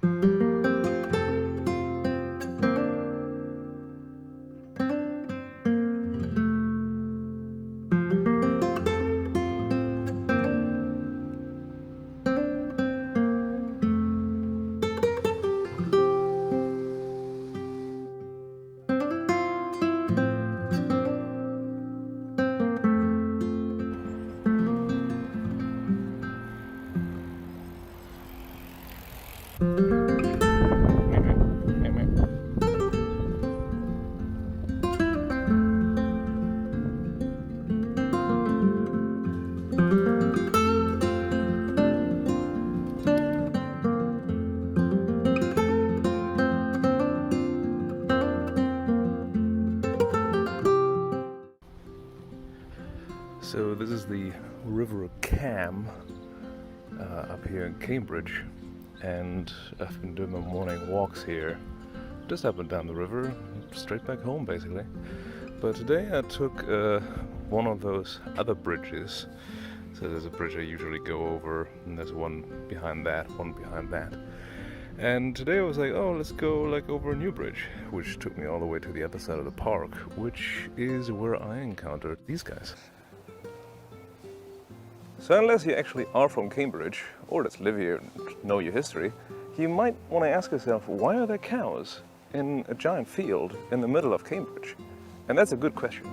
So this is the River Cam up here in Cambridge, and I've been doing my morning walks here, just up and down the river, straight back home basically. But today I took one of those other bridges. So there's a bridge I usually go over, and there's one behind that, one behind that. And today I was like, oh, let's go like over a new bridge, which took me all the way to the other side of the park, which is where I encountered these guys. So unless you actually are from Cambridge, or just live here and know your history, you might want to ask yourself, why are there cows in a giant field in the middle of Cambridge? And that's a good question.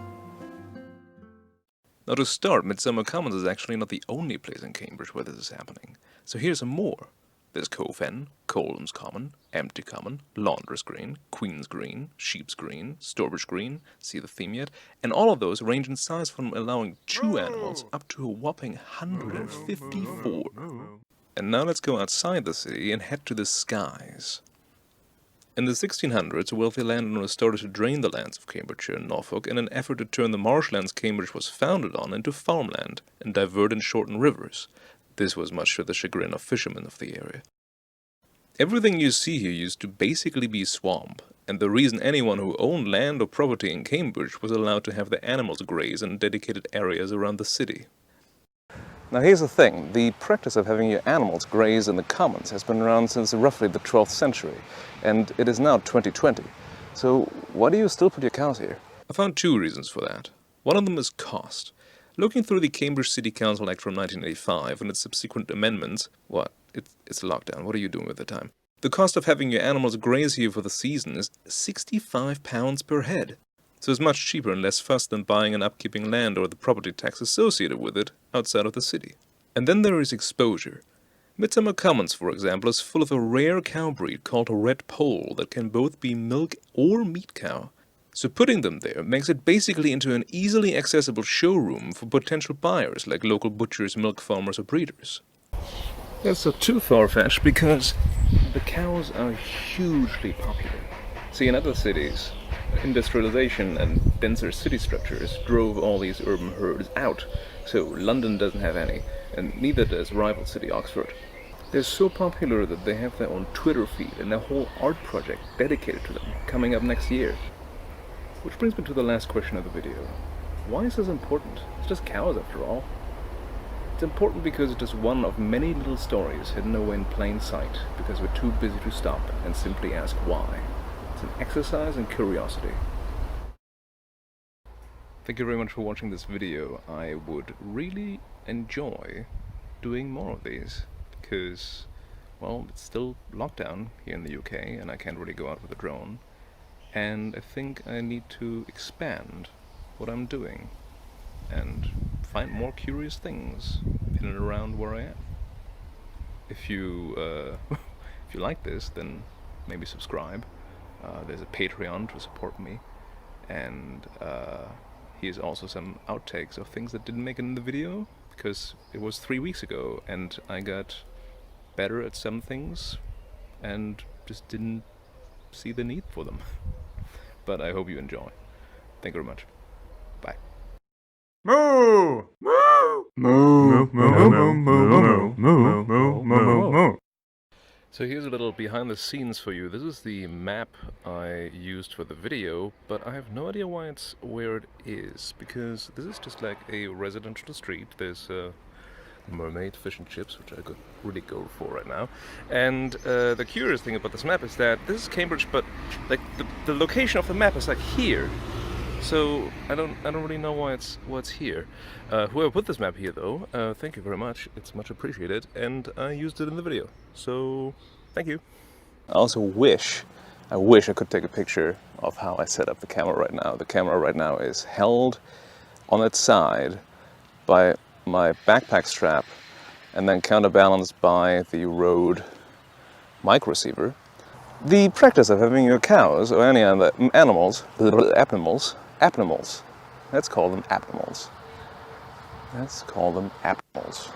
Now to start, Midsummer Commons is actually not the only place in Cambridge where this is happening. So here's some more. There's Cove End, Coldham's Common, Empty Common, Laundress Green, Queen's Green, Sheep's Green, Stourbridge Green, see the theme yet? And all of those range in size from allowing 2 animals up to a whopping 154. And now let's go outside the city and head to the skies. In the 1600s, a wealthy landowner started to drain the lands of Cambridgeshire and Norfolk in an effort to turn the marshlands Cambridge was founded on into farmland and divert and shorten rivers. This was much to the chagrin of fishermen of the area. Everything you see here used to basically be swamp, and the reason anyone who owned land or property in Cambridge was allowed to have their animals graze in dedicated areas around the city. Now here's the thing, the practice of having your animals graze in the commons has been around since roughly the 12th century, and it is now 2020. So why do you still put your cows here? I found 2 reasons for that. One of them is cost. Looking through the Cambridge City Council Act from 1985 and its subsequent amendments, it's a lockdown, what are you doing with the time? The cost of having your animals graze here for the season is £65 per head. So it's much cheaper and less fuss than buying and upkeeping land or the property tax associated with it outside of the city. And then there is exposure. Midsummer Commons, for example, is full of a rare cow breed called a red pole that can both be milk or meat cow. So putting them there makes it basically into an easily accessible showroom for potential buyers like local butchers, milk farmers or breeders. That's not too far-fetched because the cows are hugely popular. See, in other cities, industrialization and denser city structures drove all these urban herds out. So London doesn't have any, and neither does rival city Oxford. They're so popular that they have their own Twitter feed and a whole art project dedicated to them coming up next year. Which brings me to the last question of the video. Why is this important? It's just cows after all. It's important because it is one of many little stories hidden away in plain sight because we're too busy to stop and simply ask why. It's an exercise in curiosity. Thank you very much for watching this video. I would really enjoy doing more of these because, well, it's still lockdown here in the UK and I can't really go out with a drone. And I think I need to expand what I'm doing and find more curious things in and around where I am. If you if you like this, then maybe subscribe. There's a Patreon to support me, and here's also some outtakes of things that didn't make it in the video because it was 3 weeks ago and I got better at some things and just didn't see the need for them. But I hope you enjoy. Thank you very much. Bye. Moo! Moo! Moo! Moo! Moo! Moo! Moo! Moo! Moo! So here's a little behind the scenes for you. This is the map I used for the video, but I have no idea why it's where it is, because this is just like a residential street. There's mermaid fish and chips, which I could really go for right now. And the curious thing about this map is that this is Cambridge, but like the location of the map is like here. So I don't really know why it's here. Whoever put this map here, though, thank you very much. It's much appreciated, and I used it in the video. So thank you. I also wish I could take a picture of how I set up the camera right now. The camera right now is held on its side by my backpack strap and then counterbalanced by the Rode mic receiver. The practice of having your cows or any other animals, let's call them animals. Let's call them animals.